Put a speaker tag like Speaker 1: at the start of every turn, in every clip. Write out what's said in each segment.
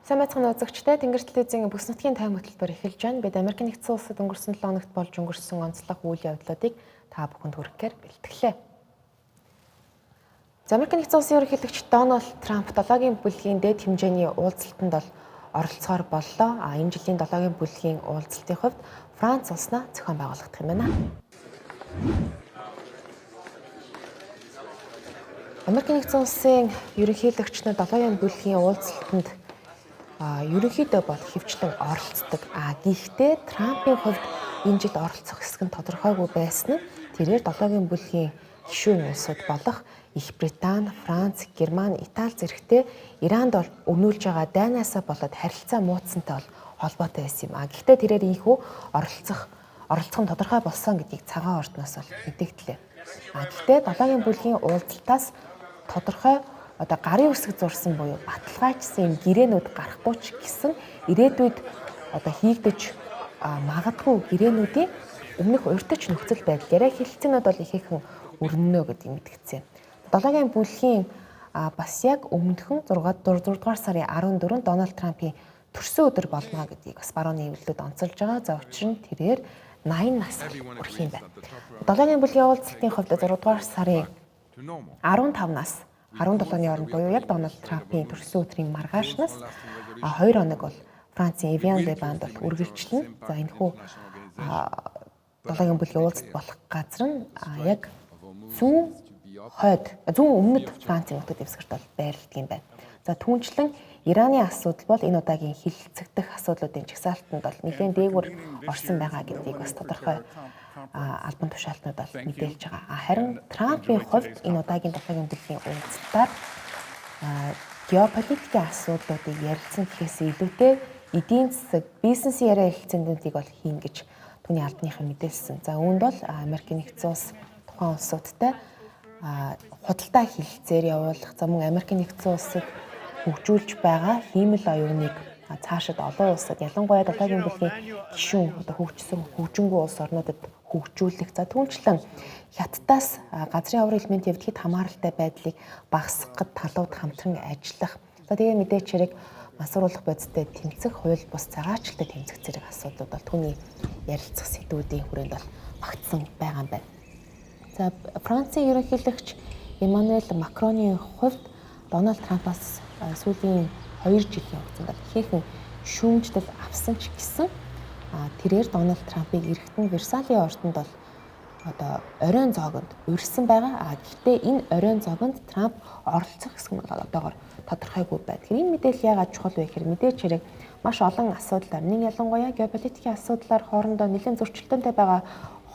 Speaker 1: Сайн байцгаана үзэгчдээ Тэнгэр телевизийн бүс нутгийн тайм хөтөлбөр эхэлж байна. Бид Америк нэгдсэн улсад өнгөрсөн 7 хоногт болж өнгөрсөн онцлог үйл явдлуудыг та бүхэнд хүрэхээр бэлтгэлээ. Америк нэгдсэн улсын ерөнхийлөгч Дональд Трамп 7-гийн бүлгийн дэд хэмжээний уулзалтанд бол оролцохоор боллоо. Энэ жилийн 7-гийн бүлгийн уулзалтын хувьд Франц улснаа зохион байгуулагдах юм байна. Америк нэгдсэн улсын ерөнхийлөгч нь 7-гийн бүлгийн уулзалтанд ерөнхийдөө бол хөвчлэн оролцдог. Гэхдээ Трампын хувьд энэ жил оролцох хэсэг нь тодорхойгүй байсан нь тэрээр 7-гийн бүлгийн гишүүн улсууд болох Их Британи, Франц, Герман, Итали зэрэгтэй Иранд бол өгнүүлж байгаа дайнаасаа болоод харилцаа муудсантай бол холбоотой байсан юм. Гэхдээ тэрээр ийхүү оролцох нь тодорхой болсон гэдгийг цагаан ордноос бол мэдэгдлээ. Гэхдээ 7-гийн бүлгийн уулзалтаас тодорхой гарын үсэг зурсан буюу баталгаажсан гэрээнүүд гарахгүй ч гэсэн ирээдүйд хийгдэж магадгүй гэрээнүүдийн өмнөх урьдчилан нөхцөл байдлаараа хэлэлцээнүүд бол ихээхэн өрнөнө гэдгийг мэдгдсэн. 7-гийн бүлгийн бас яг өмнөхөн 6 дугаар сарын 14-нд Дональд Трампын төрсөн өдөр болно гэдгийг бас барууны эвлэлүүд онцолж байгаа. За учир нь тэрээр 80 нас хүрэх юм байна. 7-гийн бүлгийн уулзалтын хувьд 6 дугаар сарын 15-наас 17-ны хооронд буюу яг Дональд Трампын төрсөн өдрийн маргаашнаас 2 хоног бол Францын Evian Le Band бол үргэлжлэнэ. За энэ хүү 7-гийн бүлгийн уулзалт болох газар нь яг зүүн өмнөд Францын нутаг дэвсгэрт бол байрладаг юм байна. За түүнчлэн Ираны асуудал бол энэ удаагийн хилцэгдэх асуудлуудын чагсаалтанд бол нэлээд дээгүүр орсон байгаа гэдгийг бас тодорхой албан тушаалтнууд бол мэдээлж байгаа. Харин Трампын хувьд энэ удаагийн 7-гийн бүлгийн уулзалтаар геополитикийн асуудлуудыг ярилцсан гэхээс илүүтэй эдийн засаг, бизнесийн яриа хэлцээнүүдийг бол хийн гэж түүний албаныхан мэдээлсэн. За үүнд бол Америк нэгдсэн улс тухайн улсуудтай худалдаа хэлэлцээр явуулах, за мөн Америк нэгдсэн улсыг хөгжүүлж байгаа хиймэл оюуныг цаашид олон улсад ялангуяа 7-гийн бүлгийн гишүүн хөгжингүй улс орнуудад хөгжүүлэх. За түүнчлэн хятадаас газрын аврал элемент эвдэхэд хамааралтай байдлыг багасгахад талууд хамтран ажиллах. За тэгээ мэдээч хэрэг мансууруулах бодистой тэмцэх, хууль бус цагаачлалтай тэмцэх зэрэг асуудлууд бол түүний ярилцах сэдвүүдийн хүрээнд бол багтсан байгаа юм байна. За Францын ерөнхийлөгч Эммануэль Макроны хувьд Дональд Трампаас сүүлийн 2 жилийн хугацаанд ихээхэн шүүмжлэл авсан ч гэсэн тэрээр Дональд Трампыг эргэтэн Версалийн ордонд бол оройн зоогонд урьсан байгаа. Гэхдээ энэ оройн зоогонд Трамп оролцох гэсэн нь одоогоор тодорхойгүй байдаг. Энэ мэдээлэл яагаад чухал вэ гэхээр мэдээч хэрэг маш олон асуудлаар нэг ялангуяа геополитикийн асуудлаар хоорондоо нэлээд зөрчилдөөнтэй байгаа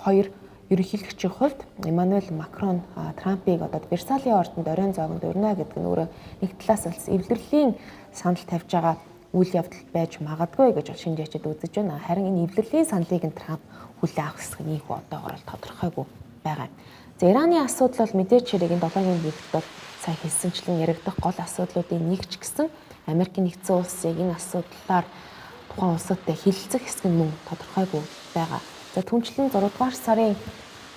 Speaker 1: хоёр ерөнхийлөгчийн хувьд Эммануэль Макрон Трампыг Версалийн ордонд оройн зоогонд урьна гэдэг нь өөрөө нэг талаас бас эвлэрлэлийн санал тавьж байгаа үйл явдал байж магадгүй гэж шинжээчид үзэж байна. Харин энэ эвлэрлэлийн саналыг нь Трамп хүлээн авах хэсэг нь ийхүү одоогоор тодорхойгүй байгаа. За Ираны асуудал бол мэдээч хэрэг энэ 7-гийн бүлэгт бол сайн хэлсэнчлэн яригдах гол асуудлуудын нэг ч гэсэн Америк нэгдсэн улсыг энэ асуудлаар тухайн улсуудтай хэлэлцэх хэсэг нь мөн тодорхойгүй байгаа. За түүнчлэн 6 дугаар сарын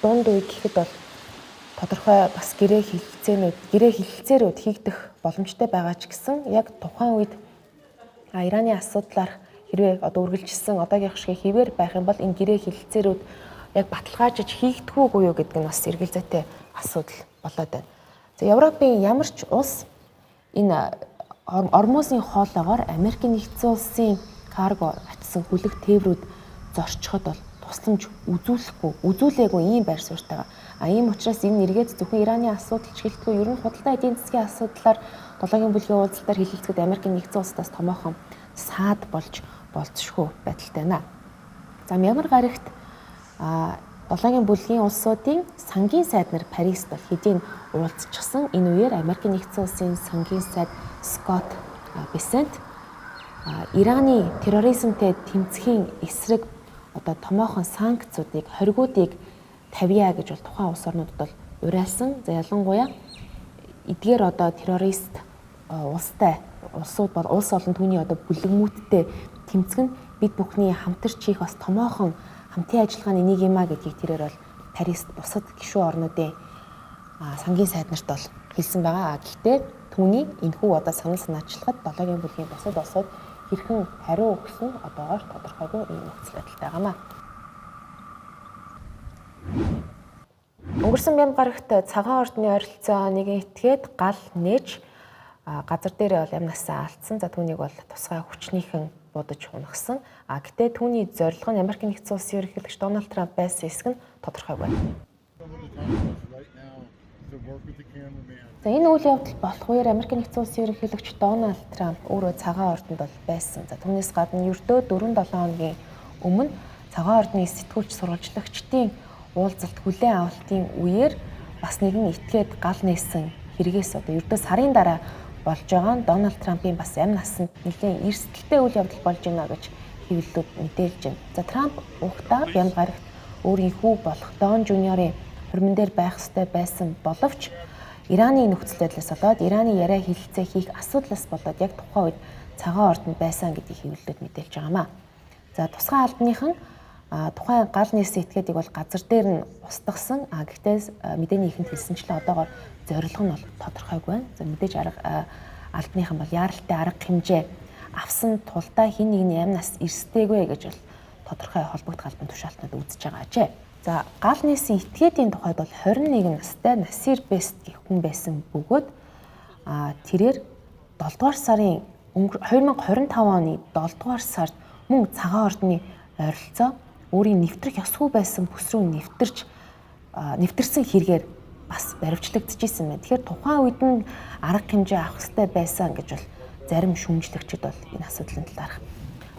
Speaker 1: дунд үе гэхэд бол тодорхой бас гэрээ хэлэлцээрүүд хийгдэх боломжтой байгаа ч гэсэн яг тухайн үед Ираны асуудлаар хэрвээ үргэлжилсэн одоогийн шиг хэвээр байх юм бол энэ гэрээ хэлэлцээрүүд яг баталгаажиж хийгдэхгүй юу гэдэг нь бас эргэлзээтэй асуудал болоод байна. За Европын ямар ч улс энэ ормозын хоолоогоор Америк нэгдсэн улсын карго атсан хүлэг тээврүүд зорчиход бол тусламж үзүүлээгүй ийм байр суурьтай байгаа. Ийм учраас энэ эргээд зөвхөн Ираны асуудал ч гэлтгүй ер нь худалдаа эдийн засгийн асуудлаар 7-гийн бүлгийн уулзалтаар хилэлцэхэд Америк нэгдсэн улсаас томоохон саад болж болцшгүй байдалтай байна. За ямар гарагт 7-гийн бүлгийн улсуудын сангийн сайд нар Парист бол хэдийн уулзчихсан. Энэ үеэр Америк нэгдсэн улсын сангийн сайд Скотт Бесент Ираны терроризмтэй тэмцэхийн эсрэг томоохон санкцуудыг, хоригуудыг тавья гэж бол тухайн улс орнуудад бол уриалсан. За ялангуяа эдгээр террорист улсууд бол улс олон түүний бүлэгмүүдтэй тэмцэх нь бид бүхний хамтарч хийх бас томоохон хамтын ажиллагааны нэг юм а гэдгийг тэрээр бол Парист бусад гишүүн орнуудын сангийн сайд нарт бол хэлсэн байгаа. Гэхдээ түүний энэхүү одоо санал санаачлагад 7-гийн бүлгийн бусад улсууд хэрхэн хариу өгсөн одоогоор тодорхойгүй ийм нөхцөл байдалтай байгаамаа. Өнгөрсөн бямд гарагт цагаан ордны ойролцоо нэгэн этгээд гал нээж газар дээрээ бол амнасаа алдсан. За түүнийг бол тусгай хүчнийхэн будаж хунагсан. Гэтээ түүний зорилго нь Америк нэгдсэн улсын ерөнхийлөгч Дональд Трамп байсан эсэх нь тодорхойгүй байна. За энэ үйл явдал болох үеэр Америк нэгдсэн улсын ерөнхийлөгч Дональд Трамп өөрөө цагаан ордонд бол байсан. За түүнээс гадна ердөө 4-7 хоногийн өмнө цагаан ордны сэтгүүлч сурвалжлагчдын уулзалт хүлээн авалтын үеэр бас нэгэн этгээд гал нээсэн хэрэгээс одоо ердөө сарын дараа болж байгаа нь Дональд Трампын бас амь насанд нэлээд эрсдэлтэй үйл явдал болж байна гэж хэвлэлүүд мэдээлж байна. За Трамп угтаа бямд гарагт өөрийн хүү болох Дон Жуниорын хурман дээр байх ёстой байсан боловч Ираны нөхцөл байдлаас болоод Ираны яриа хэлэлцээ хийх асуудлаас болоод яг тухайн үед цагаан ордонд байсан гэдгийг хэвлэлүүд мэдээлж байгаамаа. За тусгай албаныхан тухайн гал нээсэн этгээдийг бол газар дээр нь устгасан. Гэхдээ мэдээний ихэнд хэлсэнчлэн одоогоор зорилго нь бол тодорхойгүй байна. За мэдээж албаныхан бол яаралтай арга хэмжээ авсан тулдаа хин нэгний амь нас эрсдээгүй гэж бол тодорхой холбогдох албан тушаалтнууд үзэж байгаа ажээ. За гал нээсэн этгээдийн тухайд бол 21 настай Насир Бест гэх хүн байсан бөгөөд тэрээр 7 дугаар сарын 2025 оны 7 дугаар сард мөн цагаан ордны ойролцоо өөрийн нэвтрэх ёсгүй байсан бүс рүү нэвтэрсэн хэрэгээр бас баривчлагдчихсэн байна. Тэгэхээр тухайн үед нь арга хэмжээ авах хэрэгтэй байсан гэж бол зарим шүүмжлэгчид бол энэ асуудлын талаарх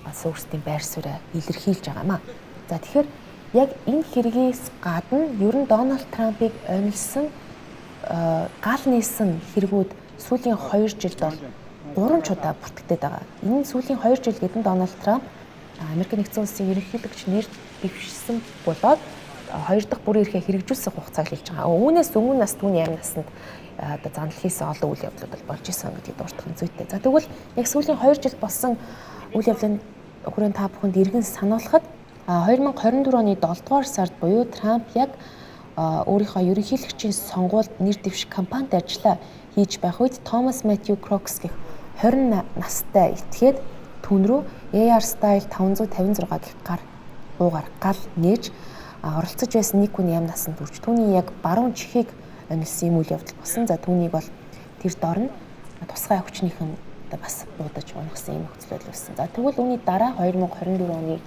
Speaker 1: бас өөрсдийн байр сууриа илэрхийлж байгаамаа. За тэгэхээр яг энэ хэрэгээс гадна ер нь Дональд Трампыг онилсон гал нээсэн хэрэгүүд сүүлийн 2 жилд бол 3 удаа бүртгэгдээд байгаа. Энэ сүүлийн 2 жил гэдэг нь Дональд Трамп Америк нэгдсэн улсын ерөнхийлөгч нэр дэвшсэн болоод 2 дахь бүрийн эрхээ хэрэгжүүлэх хугацааг хэлж байгаа. Үүнээс өмнө нас түүний амь насанд одоо занал хийсэн олон үйл явдлууд болж исэн гэдгийг дуртахын зүйтэй. За тэгвэл яг сүүлийн 2 жил болсон үйл явдлын хүрээнд та бүхэнд эргэн сануулхад 2024 оны 7 дугаар сард буюу Трамп яг өөрийнхөө ерөнхийлөгчийн сонгуульд нэр дэвших кампанид ажиллаа хийж байх үед Томас Мэтью Крокс гэх 20 настай этгээд түүн рүү AR Style 556 гэх уугаар гал нээж оролцож байсан нэг хүний амь насанд хүрч түүний яг баруун чихийг онилсан юм үйл явдал болсон. За түүнийг бол тэр дор нь тусгай хүчнийхэн бас буудаж унагсан юм нөхцөл байдал болсон. За тэгвэл үүний дараа 2024 оны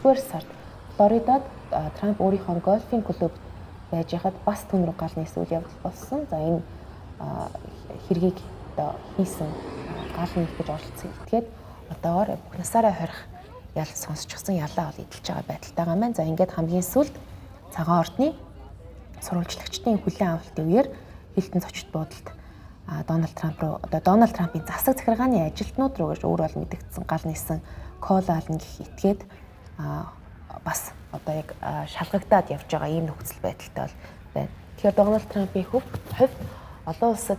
Speaker 1: 9-р сард Флоридад Трамп өөрийнхөө гольфийн клуб байж хаад бас түүн рүү гал нээсэн үйл явдал болсон. За энэ хэргийг одоо хийсэн гал нээх гэж оролцсон. Тэгээд одоогоор бүх насаараа хорих ял сонсчихсан ялаа бол эдэлж байгаа байдалтай байгаа маань. За ингээд хамгийн сүүлд цагаан ордны сурвалжлагчдын хүлээн авалтын үеэр Хилтон зочид буудалд Дональд Трампын засаг захиргааны ажилтнууд руу гэж өөр бол мэдэгдсэн гал нээсэн Кол Аллен гэх этгээд бас одоо яг шалгагдаад явж байгаа ийм нөхцөл байдалтай бол байна. Тэгэхээр Дональд Трампын хувьд олон улсад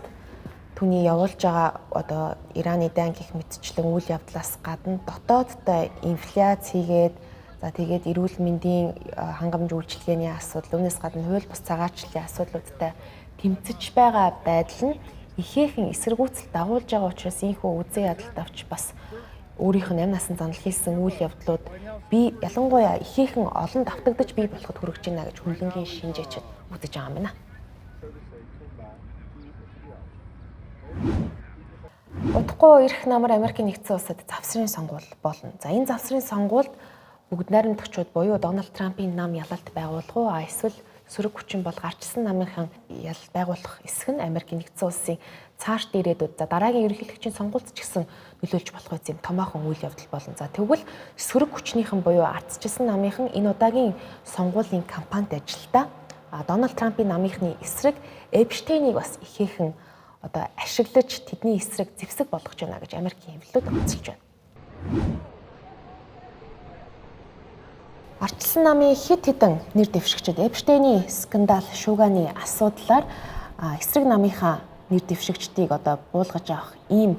Speaker 1: түүний явуулж байгаа одоо Ираны дайн гэх мэтчлэн үйл явдлаас гадна дотооддоо инфляц хийгээд за тэгээд эрүүл мэндийн хангамж үйлчилгээний асуудал, үүнээс гадна хууль бус цагаачлалын асуудлуудтай тэмцэж байгаа байдал нь ихээхэн эсэргүүцэл дагуулж байгаа учраас ийхүү үзэн ядалт авч бас өөрийнх нь амь насан занал хийсэн үйл явдлууд би ялангуяа ихээхэн олон давтагдаж бий болоход хүрэж байна гэж хөндлөнгийн шинжээчид үзэж байгаа юм байна. Удахгүй ирэх намар Америкийн нэгдсэн улсад завсрын сонгуул болно. За энэ завсрын сонгуульд бүгд найрамдагчид буюу Дональд Трампын нам ялалт байгуулах уу эсвэл сөрөг хүчин бол гарчсан намынхан ялалт байгуулах эсэх нь Америкийн нэгдсэн улсын цаашд ирээдүйд за дараагийн ерөнхийлөгчийн сонгуульд ч гэсэн нөлөөлж болох үс юм томоохон үйл явдал болно. За тэгвэл сөрөг хүчнийхэн буюу ардчилсан намынхан энэ удаагийн сонгуулийн кампанид ажилдаа Дональд Трампын намынхны эсрэг Эпштейнийг бас ихээхэн одоо ашиглаж тэдний эсрэг зэвсэг болгож байна гэж Америкийн хэвлэлүүд онцолж байна. Ардчилсан намын хэд хэдэн нэр дэвшигчид Эпштейний скандал шууганы асуудлаар эсрэг намынхаа нэр дэвшигчдийг одоо буулгаж авах ийм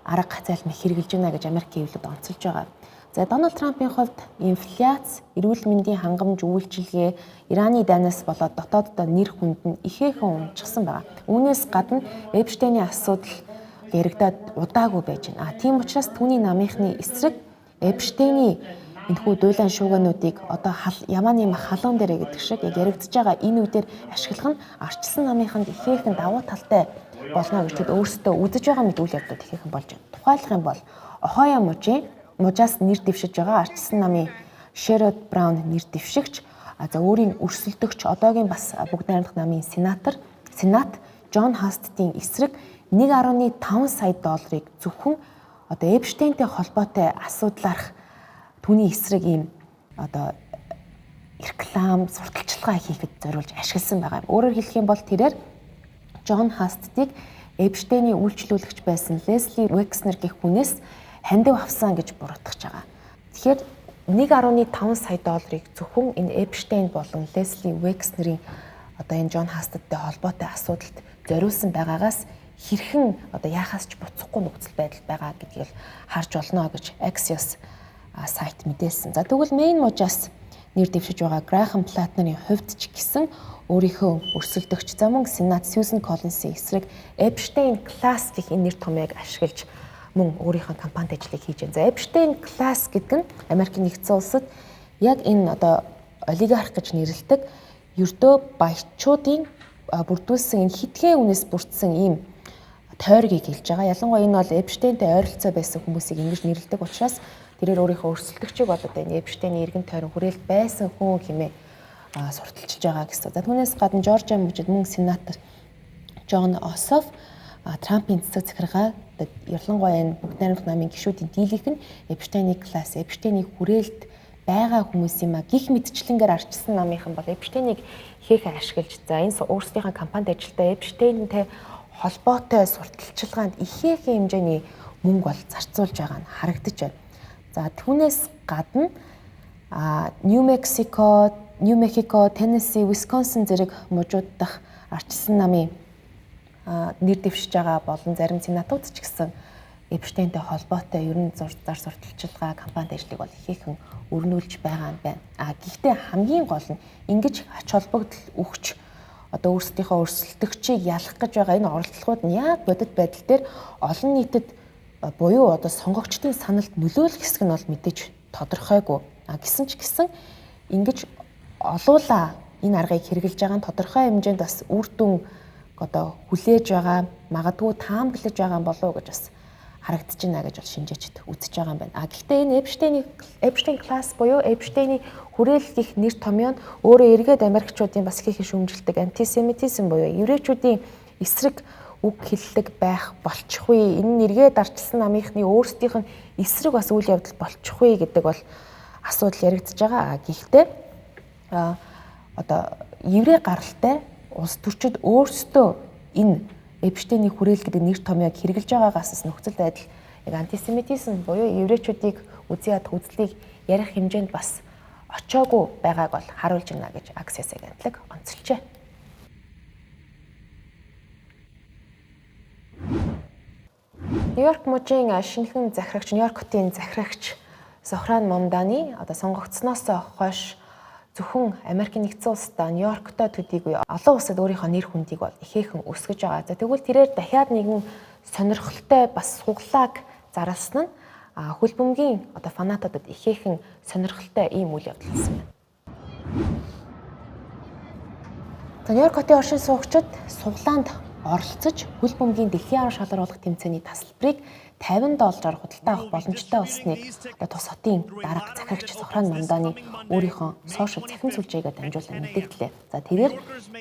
Speaker 1: арга зайлмыг хэрэгжилж байна гэж Америкийн хэвлэлүүд онцолж байгаа. За Дональд Трампын хувьд инфляц, эрүүл мэндийн хангамж үйлчилгээ, Ираны дайнаас болоод дотооддоо нэр хүнд нь ихээхэн унчихсан байна. Үүнээс гадна Эпштейний асуудал яригадаад удаагүй байж байна. Тийм учраас түүний намынхны эсрэг Эпштейний энэхүү дуулан шуугиануудыг одоо ямаа нэм халуун дээрээ гэдэг шиг яг яригдж байгаа энэ үедэр ашиглах нь ардчилсан намынханд ихээхэн давуу талтай болно гэж тэд өөрсдөө үзэж байгаа мэт үйл явдлууд ихээхэн болж байна. Тухайлах юм бол Ohio мужаас нэр дэвшиж байгаа ардчилсан намын Sherrod Brown нэр дэвшигч за өөрийн өрсөлдөгч одоогийн бас бүгд найрамдах намын Сенат Джон Хастийн эсрэг 1.5 сая долларыг зөвхөн одоо Эпштейнтэй холбоотой асуудлаарх түүний эсрэг ийм одоо реклам, сурталчилгаа хийхэд зориулж ашигласан байгаа юм. Өөрөөр хэлэх юм бол тэрээр Джон Хастийг Эпштейний үйлчлүүлэгч байсан Лесли Векснер гэх хүнээс хандив авсан гэж буруутгаж байгаа. Тэгэхээр 1.5 сая долларыг зөвхөн энэ Эпштейн болон Лесли Векснерийн одоо энэ Джон Хасттай холбоотой асуудалд зориулсан байгаагаас хэрхэн одоо яахаас ч буцахгүй нөхцөл байдал байгаа гэдгийг харж болно гэж Axios сайт мэдээлсэн. За тэгвэл Main мужаас нэр дэвшиж байгаа Graham Plattner-ийн хувьд ч гэсэн өөрийнхөө өрсөлдөгч за мөн Сенат Susan Collins-ийн эсрэг Epstein Class гэх энэ нэр томьёог ашиглаж мөн өөрийнхөө кампанит ажлыг хийж байна. За Epstein Class гэдэг нь Америкийн нэгдсэн улсад яг энэ одоо олигарх гэж нэрлэдэг ердөө баячуудын бүрдүүлсэн энэ хитгэн үнээс бүрдсэн ийм тойргийг хэлж байгаа. Ялангуяа энэ бол Эпштейнтэй ойролцоо байсан хүмүүсийг ингэж нэрлэдэг учраас тэрээр өөрийнхөө өрсөлдөгчийг бол одоо энэ Эпштейний эргэн тойрон хүрээлт байсан хүн хэмээн сурталчилж байгаа гэсэн. За түүнээс гадна Жоржиа мужид мөн сенатор Джон Ософ Трампын цэцэг захиргаа ялангуяа энэ бүгд найрамдах намын гишүүдийн дийлийнх нь Эпштейний класс, Эпштейний хүрээлт байгаа хүмүүс юм а гих мэдчлэнгээр арчилсан намынхан бол Эпштейнийг ихээхэн ашиглаж за энэ өөрсдийнхөө кампанит ажилдаа Эпштейнтэй холбоотой сурталчилгаанд ихээхэн хэмжээний мөнгө бол зарцуулж байгаа нь харагдаж байна. За түүнээс гадна Нью Мехико, Теннесси, Висконсин зэрэг мужууд дахь арчилсан намын нэр дэвшиж байгаа болон зарим сенатууд ч гэсэн Эпштейнтэй холбоотой ерөн зар сурталчилгаа кампанит ажлыг бол ихээхэн өрнүүлж байгаа юм байна. Гэхдээ хамгийн гол нь ингэж ач холбогдол өгч одоо өөрсдийнхөө өрсөлдөгчийг ялах гэж байгаа энэ оролдлогууд нь яг бодит байдал дээр олон нийтэд буюу одоо сонгогчдын саналд нөлөөлөх хэсэг нь бол мэдээж тодорхойгүй. Гэсэн ч гэсэн ингэж олуулаа энэ аргыг хэрэгжилж байгаа нь тодорхой хэмжээнд бас үр дүн одоо хүлээж байгаа магадгүй таамаглаж байгаа болов уу гэж бас харагдаж байна гэж бол шинжээчд үзэж байгаа юм байна. Гэхдээ энэ Эпштейн класс буюу Эпштейний хүрээлэл гэх нэр томьёо нь өөрөө эргээд Америкчуудын бас ихээхэн шүүмжилдэг антисемитизм буюу еврейчүүдийн эсрэг үг хэллэг байх болчихгүй. Энэ нэргээд арчилсан намынхны өөрсдийнх нь эсрэг бас үйл явдал болчихгүй гэдэг бол асуудал яригдж байгаа. Гэхдээ одоо еврей гаралтай улс төрчид өөрсдөө энэ Эпштейний хүрээлэл гэдэг нэр томьёог хэрэгжилж байгаагаас нөхцөл байдал яг антисемитизм буюу еврейчүүдийг үзий ядах үзлийг ярих хэмжээнд бас очоогүй байгааг бол харуулж байна гэж Axios агентлаг онцолжээ. Нью-Йорк мужийн шинэхэн захирагч, Нью-Йорк хотын захирагч Зохран Мамдани одоо сонгогдсноос хойш зөвхөн Америкийн нэгдсэн улсдаа Нью-Йорктой төдийгүй олон улсад өөрийнхөө нэр хүндийг бол ихээхэн өсгөж байгаа. За тэгвэл тэрээр дахиад нэгэн сонирхолтой бас суглааг зарласан нь хөл бөмбөгийн одоо фанатуудад ихээхэн сонирхолтой ийм үйл явдал болсон байна. За Нью-Йорк хотын оршин суугчид суглаанд оролцож хөл бөмбөгийн дэлхийн арга шалгаруулах тэмцээний тасалбарыг $50 худалдаа авах боломжтой болсныг тус хотын дарга захирагч Зохран Мамдани өөрийнхөө сошиал цахим сүлжээгээр дамжуулан мэдээллээ. За тэрээр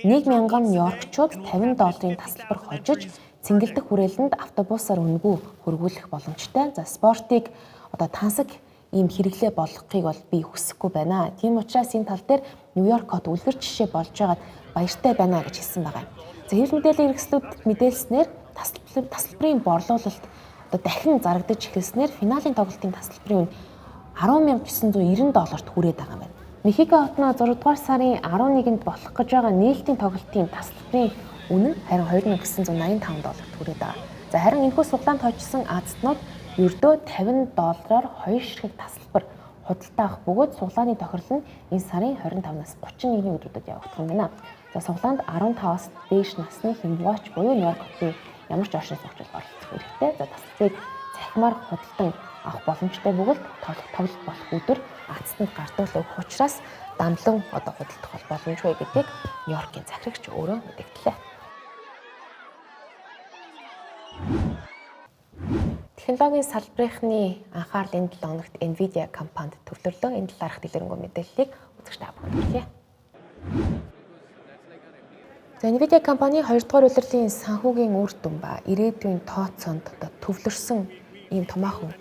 Speaker 1: 1,000 нью-йоркчууд $50 тасалбар хожиж цэнгэлдэх хүрээлэнд автобусаар үнэгүй хөрвүүлэх боломжтой. За спортыг одоо тансаг ийм хэрэглээ болгохыг бол би хүсэхгүй байна. Тийм учраас энэ тал дээр Нью-Йорк хот үлгэр жишээ болж байгаад баяртай байна гэж хэлсэн байгаа. За хэвлэл мэдээллийн хэрэгслүүд мэдээлснээр тасалбарын борлуулалт дахин зарагдаж эхэлснээр финалийн тоглолтын тасалбарын үн $10,990 хүрээд байгаа юм байна. Мехико хотноо 6 дугаар сарын 11-нд болох гэж байгаа нээлтийн тоглолтын тасалбарын үн нь харин $2,985 хүрээд байгаа. За харин энэхүү суглаанд хожсон азднууд ердөө $50-аар 2 ширхэг тасалбар худалдаа авах бөгөөд суглааны тохирол нь энэ сарын 25-наас 31-ний өдрүүдэд явагдах юм байна. За суглаанд 15-аас дээш насны хэмбугаач буюу Нью-Йорк хотын ямар ч оршин суугчид оролцох хэрэгтэй. За тасалбарыг цахимаар худалдан авах боломжтой бөгөөд тоглолт болох өдөр аацтанд гардуулаа өгөх учраас дамлан худалдах бол боломжгүй гэдгийг Нью-Йоркийн захирагч өөрөө мэдгдлээ. Технологийн салбарынхны анхаарал энэ 7 хоногт Nvidia компанид төвлөрлөө. Энэ талаарх дэлгэрэнгүй мэдээллийг үзэгч та бүхэнд хүргье. За Nvidia компани 2 дугаар улирлын санхүүгийн үр дүн ба ирээдүйн тооцоонд төвлөрсөн ийм томоохон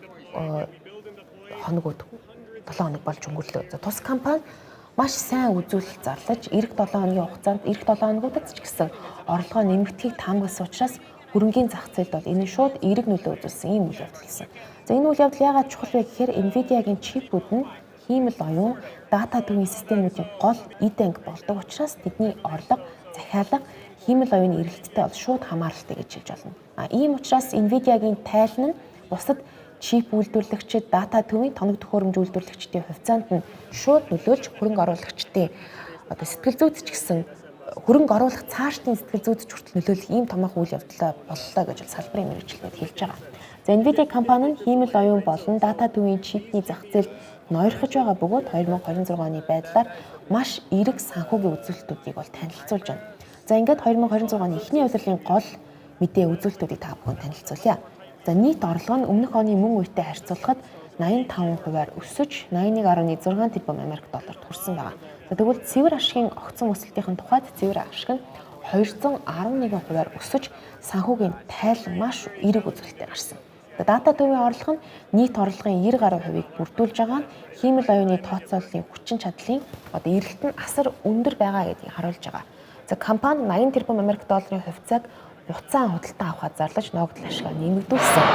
Speaker 1: хоногуд 7 хоног болж өнгөрлөө. За тус компани маш сайн үзүүлэлт зарлаж эх 7 хоногийн хугацаанд эх 7 хоногудад ч гэсэн орлогоо нэмэгдэхийг таамагласан учраас хөрөнгийн зах зээлд бол энэ шууд эерэг нөлөө үзүүлсэн ийм үйл явдал гэсэн. За энэ үйл явдал яагаад чухал вэ гэхээр Nvidia-гийн чипүүд нь хиймэл оюун дата төвийн системүүдийн гол эд анги болдог учраас тэдний орлого, захиалга, хиймэл оюуны эрэлттэй бол шууд хамааралтай гэж хэлж болно. Ийм учраас Nvidia-гийн тайлан нь бусад чип үйлдвэрлэгчид, дата төвийн тоног төхөөрөмж үйлдвэрлэгчдийн хувьцаанд нь шууд нөлөөлж хөрөнгө оруулагчдын сэтгэл зүйд ч гэсэн хөрөнгө оруулах цаашдын сэтгэл зүйд ч хүртэл нөлөөлөх ийм томоохон үйл явдал боллоо гэж салбарын мэргэжилтнүүд хэлж байгаа. За Nvidia компани нь хиймэл оюун болон дата төвийн чипний зах зээлд ноёрхож байгаа бөгөөд 2026 оны байдлаар маш эерэг санхүүгийн үзүүлэлтүүдийг бол танилцуулж байна. За ингээд 2026 оны эхний улирлын гол мэдээ үзүүлэлтүүдийг та бүхэнд танилцуулъя. За нийт орлого нь өмнөх оны мөн үетэй харьцуулахад 85%-аар өсөж 81.6 тэрбум Америк долларт хүрсэн байна. За тэгвэл цэвэр ашигын огцон өсөлтийн тухайд цэвэр ашиг нь 211%-аар өсөж санхүүгийн тайлан маш эерэг үзүүлэлтээр гарсан. Дата төвийн орлого нь нийт орлогын 90% бүрдүүлж байгаа нь хиймэл оюуны тооцооллын хүчин чадлын эрэлт нь асар өндөр байгаа гэдгийг харуулж байгаа. За компани 80 тэрбум Америк долларын хувьцааг буцаан худалдан авахад зарлаж ногдол ашгаа нэмэгдүүлсэн.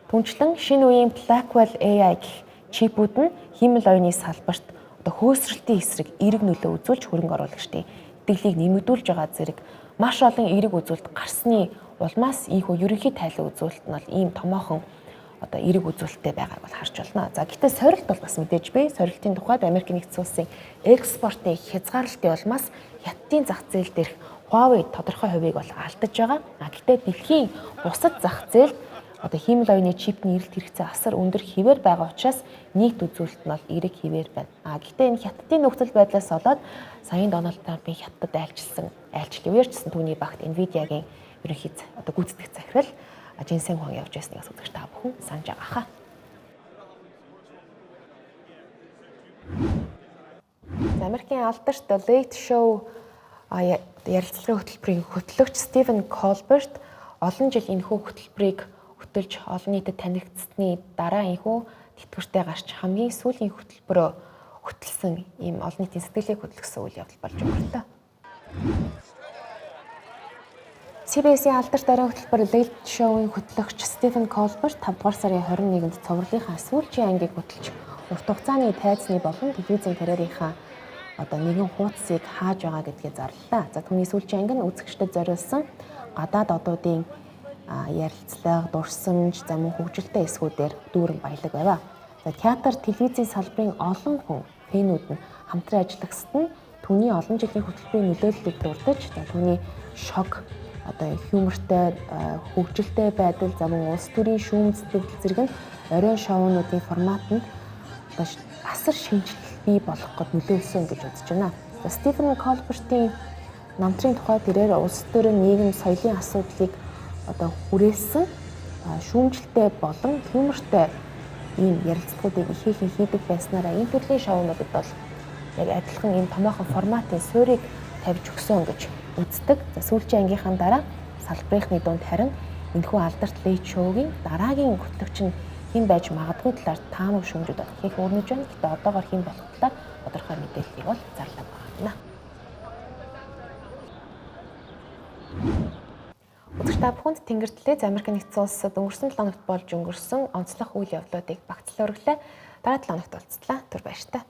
Speaker 1: Түүнчлэн шинэ үеийн Blackwell AI гэх чипүүд нь хиймэл оюуны салбарт хөөсрөлтийн эсрэг эерэг нөлөө үзүүлж хөрөнгө оруулагчдын итгэлийг нэмэгдүүлж байгаа зэрэг маш олон эерэг үзүүлэлт гарсны улмаас ийхүү ерөнхий тайлан үзүүлэлт нь бол ийм томоохон эерэг үзүүлэлттэй байгааг бол харж байна. За гэхдээ сорилт бол бас мэдээж бий. Сорилтын тухайд Америк нэгдсэн улсын экспортын хязгаарлалтын улмаас хятадын зах зээл дээрх Huawei тодорхой хувийг бол алдаж байгаа. Гэхдээ дэлхийн бусад зах зээлд хиймэл оюуны чипний эрэлт хэрэгцээ асар өндөр хэвээр байгаа учраас нийт үзүүлэлт нь бол эерэг хэвээр байна. Гэхдээ энэ хятадын нөхцөл байдлаас болоод саяын Дональд Трампын хятадд айлчлал үеэрчсэн түүний багт Nvidia-гийн ерөнхий гүйцэтгэх захирал Jensen Huang явж байсныг үзэгч та бүхэн санаж байгаа хаа. Америкийн алдарт Late Show ярилцлагын хөтөлбөрийн хөтлөгч Стивен Колберт олон жил энэхүү хөтөлбөрийг хөтөлж олон нийтэд танигдсны дараа энэхүү тэтгэвртэй гарч хамгийн сүүлийн хөтөлбөрөө хөтөлсөн ийм олон нийтийн сэтгэлийг хөтлөсөн үйл явдал болж өнгөртөө. CBS-ийн алдарт орой хөтөлбөр Late Show-ийн хөтлөгч Стивен Колберт 5 дугаар сарын 21-нд цувралынхаа сүүлчийн ангийг хөтөлж урт хугацааны тайзны болон телевизийн карьерийнхаа нэгэн хуудсыг хааж байгаа гэдгээ зарлалаа. За түүний сүүлчийн анги нь үзэгчдэд зориулсан гадаад одуудын ярилцлага, дурсамж, мөн хөгжилтэй эсгүүдээр дүүрэн баялаг байв. За театр, телевизийн салбарын олон хүн фэнүүд нь хамтран ажиллагсад нь түүний олон жилийн хөтөлбөрийн нөлөөллийг дурдж, түүний шок, юмортой, хөгжилтэй байдал, мөн улс төрийн шүүмж сэтгэл зэрэг нь оройн шоунуудын формат нь асар шинжлэл бий болох гэж нөлөөлсөн гэж үзэж байна. Стивен Колбертийн намтрын тухай тэрээр улс төрийн нийгэм соёлын асуудлыг хүрээсэн шүүмжлэлтэй болон юмортой ийм ярилцлагуудыг ихээхэн хийдэг байснараа энэ төрлийн шоунуудад бол яг адилхан энэ томоохон форматын суурийг тавьж өгсөн гэж үздэг. Сүүлчийн ангийнхаа дараа салбарынхны дунд харин энэхүү алдарт Late Show-гийн дараагийн хөтлөгч нь хэн байж магадгүй талаар таамаг шүүмжүүд их өрнөж байна. Гэхдээ одоогоор хэн болох талаар тодорхой мэдээллийг бол зарлаг байна. Үзэгч та бүхэнд Тэнгэр телевиз Америк нэгдсэн улсад өнгөрсөн 7 хоногт болж өнгөрсөн онцлог үйл явдлуудыг багцлан өргөлөө. Дараа 7 хоногт уулзлаа. Түр баяр та.